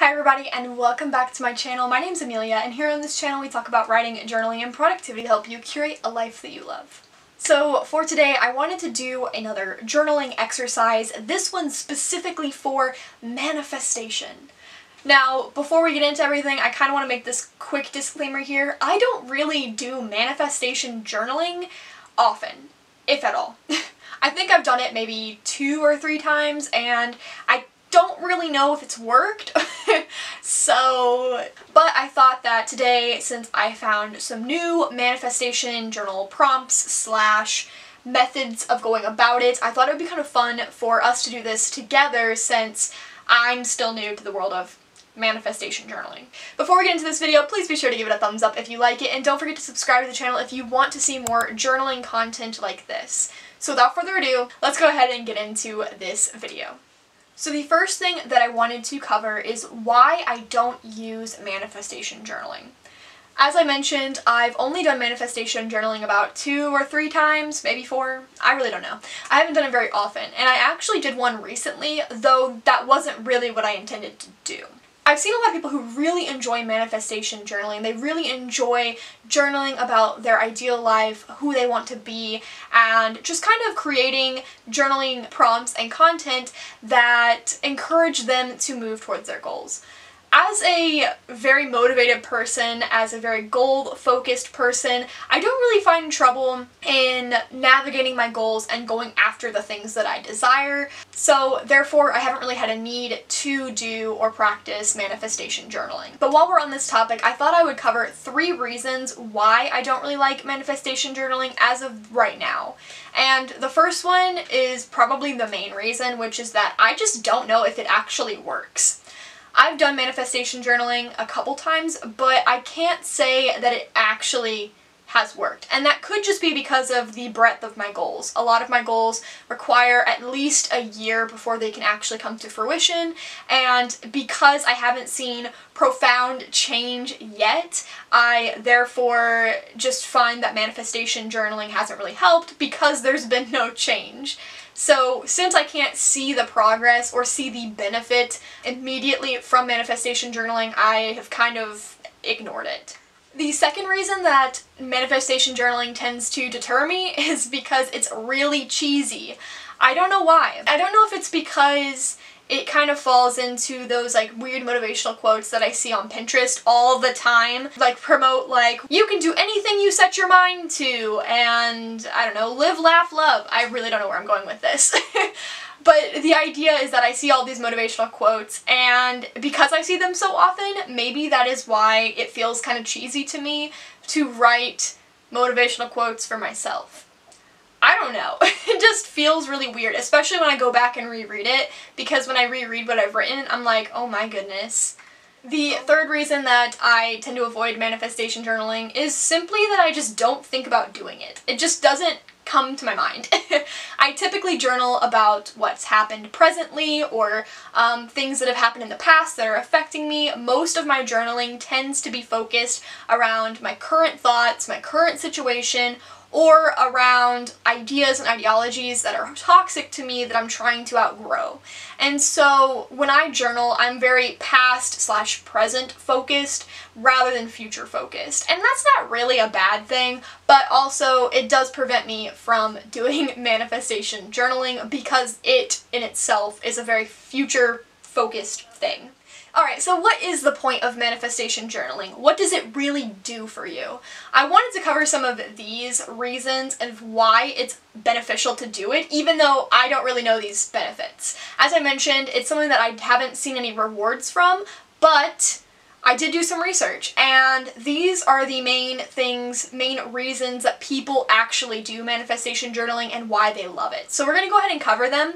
Hi everybody and welcome back to my channel. My name's Amelia and here on this channel we talk about writing, journaling, and productivity to help you curate a life that you love. So for today I wanted to do another journaling exercise, this one specifically for manifestation. Now, before we get into everything, I kind of want to make this quick disclaimer here. I don't really do manifestation journaling often, if at all. I think I've done it maybe 2 or 3 times and I don't really know if it's worked. But I thought that today, since I found some new manifestation journal prompts / methods of going about it, I thought it would be kind of fun for us to do this together since I'm still new to the world of manifestation journaling. Before we get into this video, please be sure to give it a thumbs up if you like it, and don't forget to subscribe to the channel if you want to see more journaling content like this. So without further ado, let's go ahead and get into this video. So the first thing that I wanted to cover is why I don't use manifestation journaling. As I mentioned, I've only done manifestation journaling about 2 or 3 times, maybe 4, I really don't know. I haven't done it very often, and I actually did one recently, though that wasn't really what I intended to do. I've seen a lot of people who really enjoy manifestation journaling. They really enjoy journaling about their ideal life, who they want to be, and just kind of creating journaling prompts and content that encourage them to move towards their goals. As a very motivated person, as a very goal-focused person, I don't really find trouble in navigating my goals and going after the things that I desire. So therefore, I haven't really had a need to do or practice manifestation journaling. But while we're on this topic, I thought I would cover 3 reasons why I don't really like manifestation journaling as of right now. And the first one is probably the main reason, which is that I just don't know if it actually works. I've done manifestation journaling a couple times, but I can't say that it actually has worked. And that could just be because of the breadth of my goals. A lot of my goals require at least a year before they can actually come to fruition, and because I haven't seen profound change yet, I therefore just find that manifestation journaling hasn't really helped because there's been no change. So since I can't see the progress or see the benefit immediately from manifestation journaling, I have kind of ignored it. The second reason that manifestation journaling tends to deter me is because it's really cheesy. I don't know why. I don't know if it's because it kind of falls into those like weird motivational quotes that I see on Pinterest all the time. Like promote like, you can do anything you set your mind to, and I don't know, live, laugh, love. I really don't know where I'm going with this. But the idea is that I see all these motivational quotes, and because I see them so often, maybe that is why it feels kind of cheesy to me to write motivational quotes for myself. I don't know. It just feels really weird, especially when I go back and reread it, because when I reread what I've written, I'm like, oh my goodness. The third reason that I tend to avoid manifestation journaling is simply that I just don't think about doing it. It just doesn't come to my mind. I typically journal about what's happened presently or things that have happened in the past that are affecting me. Most of my journaling tends to be focused around my current thoughts, my current situation, or around ideas and ideologies that are toxic to me that I'm trying to outgrow. And so when I journal, I'm very past / present focused rather than future focused. And that's not really a bad thing, but also it does prevent me from doing manifestation journaling because it in itself is a very future focused thing. Alright, so what is the point of manifestation journaling? What does it really do for you? I wanted to cover some of these reasons and why it's beneficial to do it, even though I don't really know these benefits. As I mentioned, it's something that I haven't seen any rewards from, but I did do some research, and these are the main reasons that people actually do manifestation journaling and why they love it. So we're going to go ahead and cover them,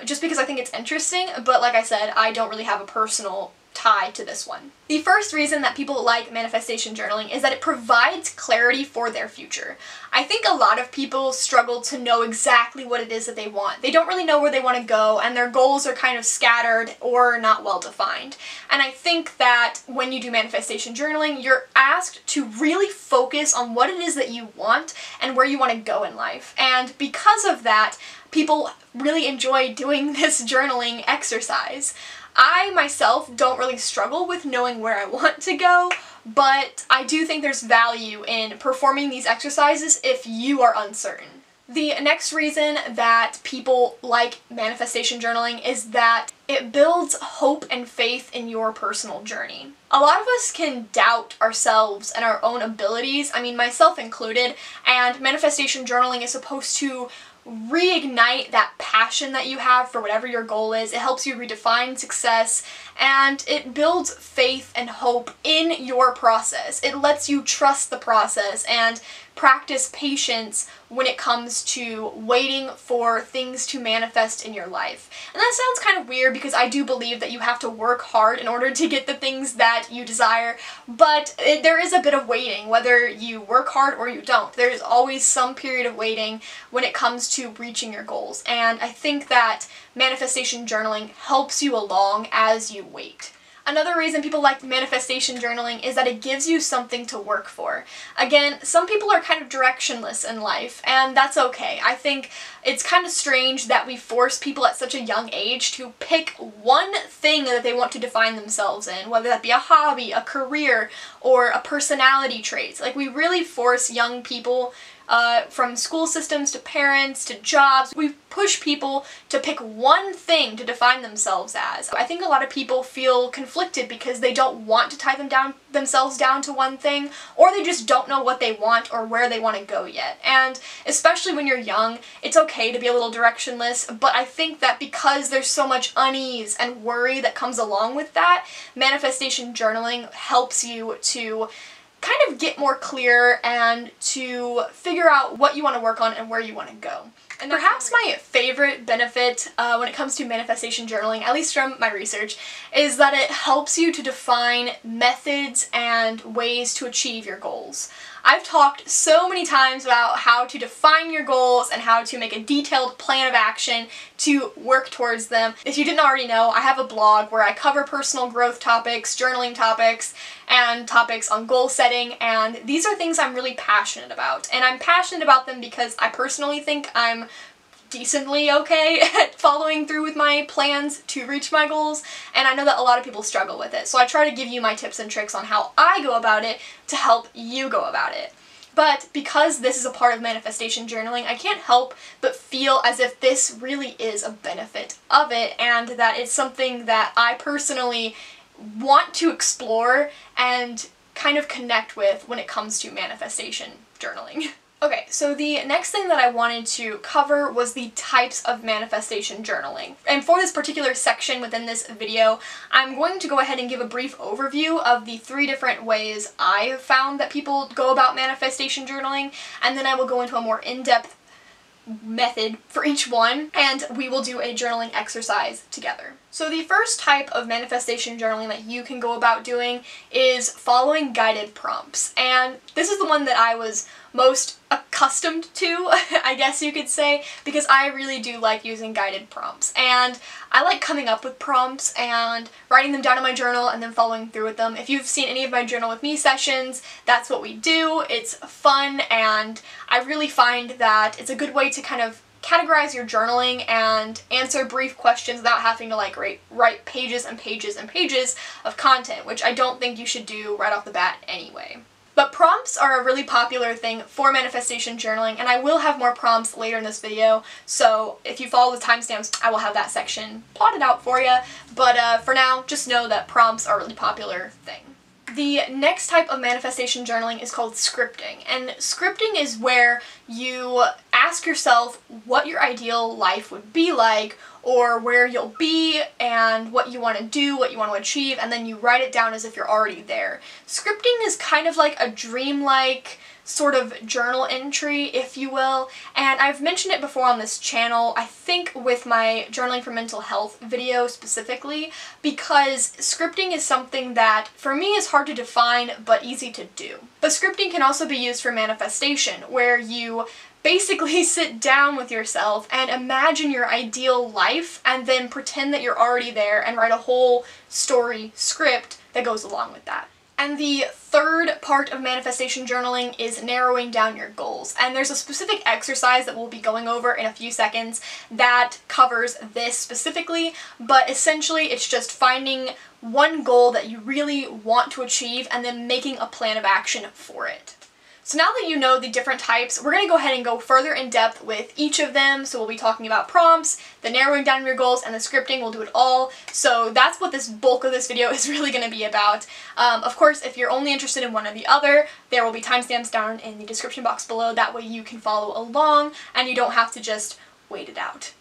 just because I think it's interesting, but like I said, I don't really have a personal tie to this one. The first reason that people like manifestation journaling is that it provides clarity for their future. I think a lot of people struggle to know exactly what it is that they want. They don't really know where they want to go, and their goals are kind of scattered or not well defined. And I think that when you do manifestation journaling, you're asked to really focus on what it is that you want and where you want to go in life. And because of that, people really enjoy doing this journaling exercise. I myself don't really struggle with knowing where I want to go, but I do think there's value in performing these exercises if you are uncertain. The next reason that people like manifestation journaling is that it builds hope and faith in your personal journey. A lot of us can doubt ourselves and our own abilities, I mean myself included, and manifestation journaling is supposed to reignite that passion that you have for whatever your goal is. It helps you redefine success, and it builds faith and hope in your process. It lets you trust the process and practice patience when it comes to waiting for things to manifest in your life. And that sounds kind of weird because I do believe that you have to work hard in order to get the things that you desire, but there is a bit of waiting, whether you work hard or you don't. There's always some period of waiting when it comes to reaching your goals, and I think that manifestation journaling helps you along as you wait. Another reason people like manifestation journaling is that it gives you something to work for. Again, some people are kind of directionless in life, and that's okay. I think it's kind of strange that we force people at such a young age to pick one thing that they want to define themselves in, whether that be a hobby, a career, or a personality trait. Like, we really force young people from school systems to parents to jobs. We push people to pick one thing to define themselves as. I think a lot of people feel conflicted because they don't want to tie themselves down to one thing, or they just don't know what they want or where they want to go yet. And especially when you're young, it's okay to be a little directionless, but I think that because there's so much unease and worry that comes along with that, manifestation journaling helps you to kind of get more clear and to figure out what you want to work on and where you want to go. And perhaps my favorite benefit when it comes to manifestation journaling, at least from my research, is that it helps you to define methods and ways to achieve your goals. I've talked so many times about how to define your goals and how to make a detailed plan of action to work towards them. If you didn't already know, I have a blog where I cover personal growth topics, journaling topics, and topics on goal setting, and these are things I'm really passionate about. And I'm passionate about them because I personally think I'm decently okay at following through with my plans to reach my goals, and I know that a lot of people struggle with it. So I try to give you my tips and tricks on how I go about it to help you go about it. But because this is a part of manifestation journaling, I can't help but feel as if this really is a benefit of it, and that it's something that I personally want to explore and kind of connect with when it comes to manifestation journaling. Okay, so the next thing that I wanted to cover was the types of manifestation journaling. And for this particular section within this video, I'm going to go ahead and give a brief overview of the 3 different ways I have found that people go about manifestation journaling, and then I will go into a more in-depth method for each one, and we will do a journaling exercise together. So the first type of manifestation journaling that you can go about doing is following guided prompts, and this is the one that I was most accustomed to, I guess you could say, because I really do like using guided prompts, and I like coming up with prompts and writing them down in my journal and then following through with them. If you've seen any of my Journal With Me sessions, that's what we do. It's fun, and I really find that it's a good way to kind of categorize your journaling and answer brief questions without having to like write pages and pages and pages of content, which I don't think you should do right off the bat anyway. But prompts are a really popular thing for manifestation journaling, and I will have more prompts later in this video, so if you follow the timestamps, I will have that section plotted out for you. But for now, just know that prompts are a really popular thing. The next type of manifestation journaling is called scripting, and scripting is where you ask yourself what your ideal life would be like, or where you'll be, and what you want to do, what you want to achieve, and then you write it down as if you're already there. Scripting is kind of like a dreamlike sort of journal entry, if you will, and I've mentioned it before on this channel, I think with my Journaling for Mental Health video specifically, because scripting is something that for me is hard to define but easy to do. But scripting can also be used for manifestation, where you basically sit down with yourself and imagine your ideal life and then pretend that you're already there and write a whole story script that goes along with that. And the third part of manifestation journaling is narrowing down your goals. And there's a specific exercise that we'll be going over in a few seconds that covers this specifically, but essentially it's just finding one goal that you really want to achieve and then making a plan of action for it. So now that you know the different types, we're going to go ahead and go further in depth with each of them. So we'll be talking about prompts, the narrowing down your goals, and the scripting. We'll do it all. So that's what this bulk of this video is really going to be about. Of course, if you're only interested in one or the other, there will be timestamps down in the description box below. That way you can follow along and you don't have to just wait it out.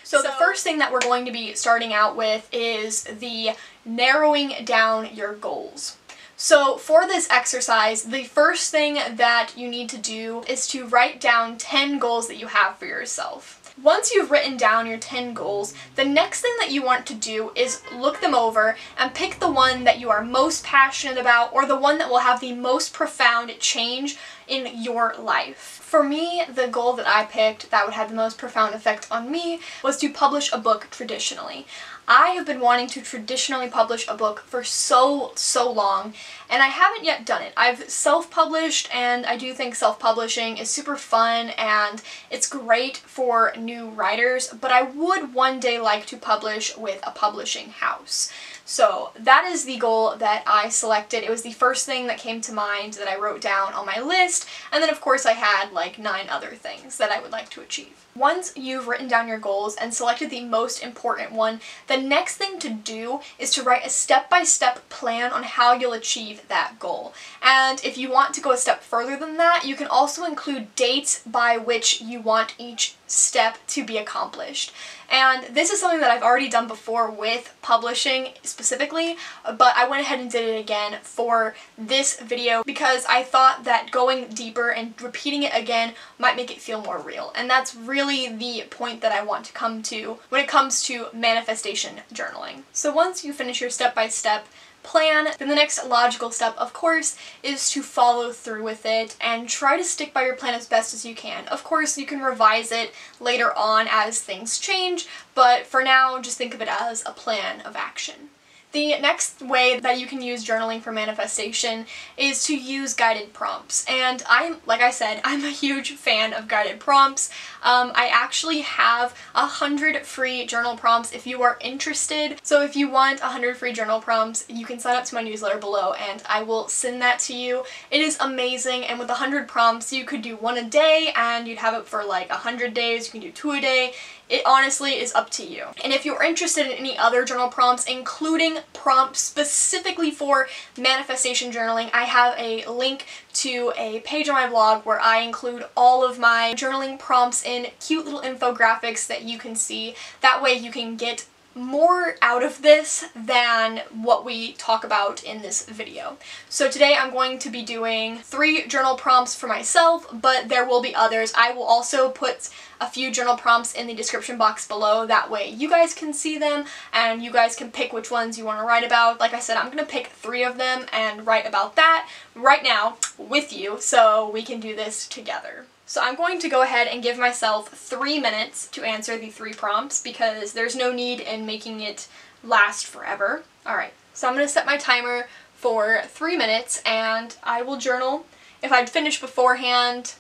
So the first thing that we're going to be starting out with is the narrowing down your goals. So for this exercise, the first thing that you need to do is to write down 10 goals that you have for yourself. Once you've written down your 10 goals, the next thing that you want to do is look them over and pick the one that you are most passionate about or the one that will have the most profound change in your life. For me, the goal that I picked that would have the most profound effect on me was to publish a book traditionally. I have been wanting to traditionally publish a book for so long, and I haven't yet done it. I've self-published, and I do think self-publishing is super fun and it's great for new writers, but I would one day like to publish with a publishing house. So that is the goal that I selected. It was the first thing that came to mind that I wrote down on my list, and then of course I had like 9 other things that I would like to achieve. Once you've written down your goals and selected the most important one, the next thing to do is to write a step-by-step plan on how you'll achieve that goal. And if you want to go a step further than that, you can also include dates by which you want each step to be accomplished. And this is something that I've already done before with publishing specifically, but I went ahead and did it again for this video because I thought that going deeper and repeating it again might make it feel more real. And that's really the point that I want to come to when it comes to manifestation journaling. So once you finish your step-by-step plan, then the next logical step, of course, is to follow through with it and try to stick by your plan as best as you can. Of course, you can revise it later on as things change, but for now, just think of it as a plan of action. The next way that you can use journaling for manifestation is to use guided prompts. And like I said, I'm a huge fan of guided prompts. I actually have 100 free journal prompts if you are interested. So if you want 100 free journal prompts, you can sign up to my newsletter below and I will send that to you. It is amazing, and with 100 prompts, you could do 1 a day and you'd have it for like 100 days. You can do 2 a day. It honestly is up to you. And if you're interested in any other journal prompts, including prompts specifically for manifestation journaling, I have a link to a page on my blog where I include all of my journaling prompts in cute little infographics that you can see. That way you can get more out of this than what we talk about in this video. So today I'm going to be doing 3 journal prompts for myself, but there will be others. I will also put a few journal prompts in the description box below. That way you guys can see them and you guys can pick which ones you want to write about. Like I said, I'm going to pick 3 of them and write about that right now with you so we can do this together. So I'm going to go ahead and give myself 3 minutes to answer the 3 prompts because there's no need in making it last forever. Alright, so I'm going to set my timer for 3 minutes and I will journal. If I'd finish beforehand,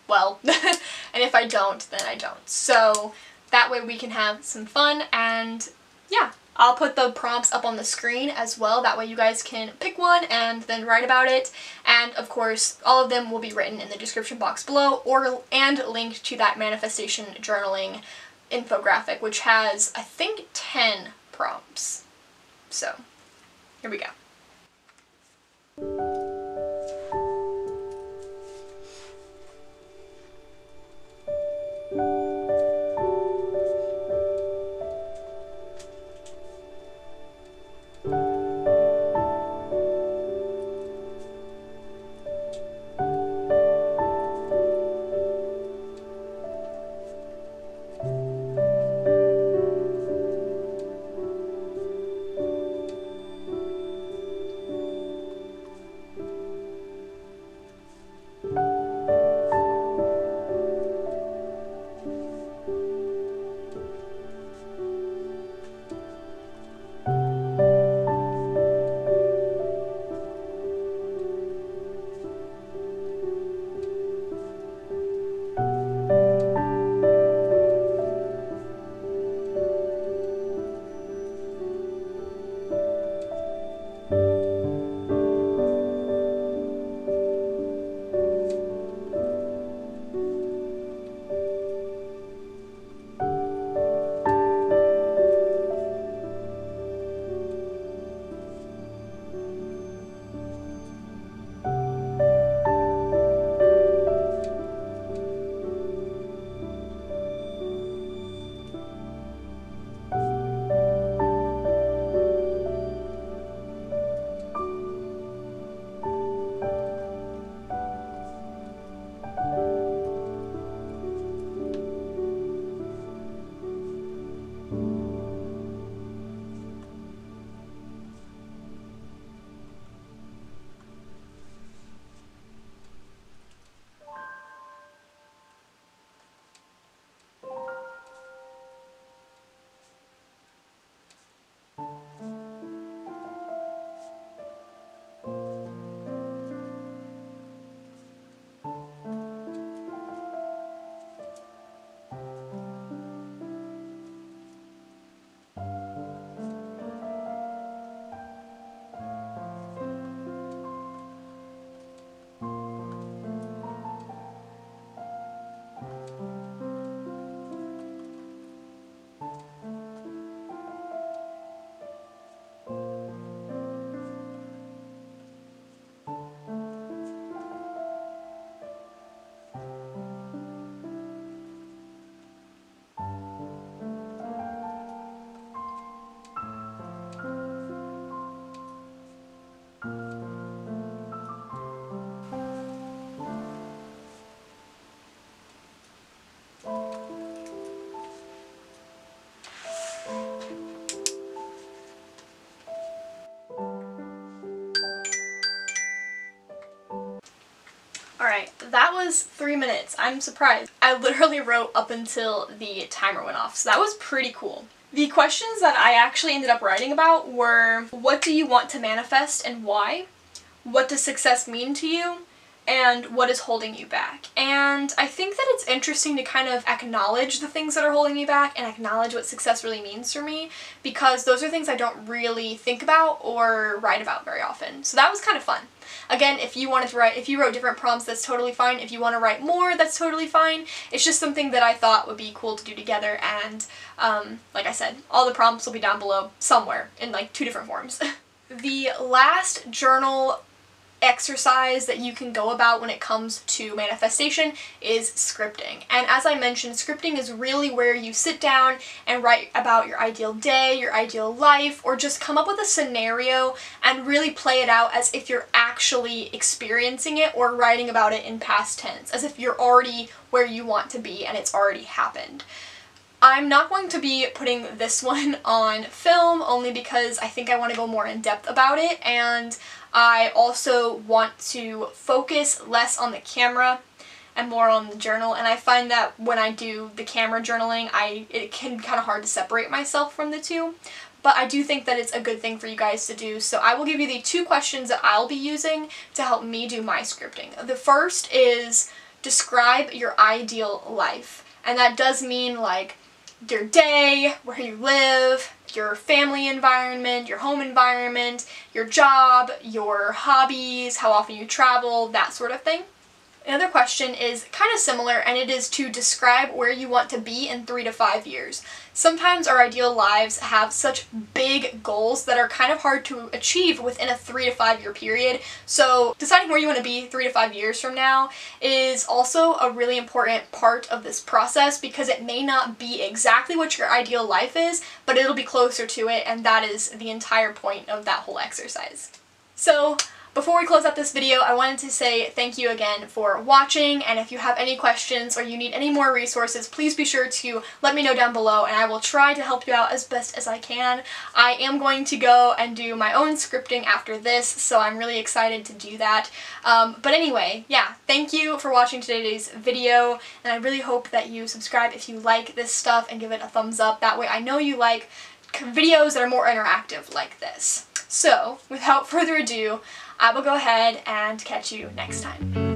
well, and if I don't, then I don't. So that way we can have some fun, and yeah. I'll put the prompts up on the screen as well, that way you guys can pick one and then write about it. And of course, all of them will be written in the description box below and linked to that manifestation journaling infographic, which has, I think, 10 prompts. So, here we go. Alright, that was 3 minutes. I'm surprised. I literally wrote up until the timer went off, so that was pretty cool. The questions that I actually ended up writing about were, what do you want to manifest and why? What does success mean to you? And what is holding you back? And I think that it's interesting to kind of acknowledge the things that are holding me back and acknowledge what success really means for me, because those are things I don't really think about or write about very often. So that was kind of fun. Again, if you wanted to write, if you wrote different prompts, that's totally fine. If you want to write more, that's totally fine. It's just something that I thought would be cool to do together, and like I said, all the prompts will be down below somewhere in like 2 different forms. The last journal exercise that you can go about when it comes to manifestation is scripting. And as I mentioned, scripting is really where you sit down and write about your ideal day, your ideal life, or just come up with a scenario and really play it out as if you're actually experiencing it or writing about it in past tense, as if you're already where you want to be and it's already happened. I'm not going to be putting this one on film only because I think I want to go more in depth about it, and I also want to focus less on the camera and more on the journal, and I find that when I do the camera journaling, it can be kind of hard to separate myself from the two. But I do think that it's a good thing for you guys to do, so I will give you the 2 questions that I'll be using to help me do my scripting. The first is, describe your ideal life, and that does mean like your day, where you live, your family environment, your home environment, your job, your hobbies, how often you travel, that sort of thing. Another question is kind of similar, and it is to describe where you want to be in 3 to 5 years. Sometimes our ideal lives have such big goals that are kind of hard to achieve within a 3 to 5 year period, so deciding where you want to be 3 to 5 years from now is also a really important part of this process, because it may not be exactly what your ideal life is, but it'll be closer to it, and that is the entire point of that whole exercise. So, before we close out this video, I wanted to say thank you again for watching, and if you have any questions or you need any more resources, please be sure to let me know down below, and I will try to help you out as best as I can. I am going to go and do my own scripting after this, so I'm really excited to do that. But anyway, yeah, thank you for watching today's video, and I really hope that you subscribe if you like this stuff and give it a thumbs up. That way I know you like videos that are more interactive like this. So, without further ado, I will go ahead and catch you next time.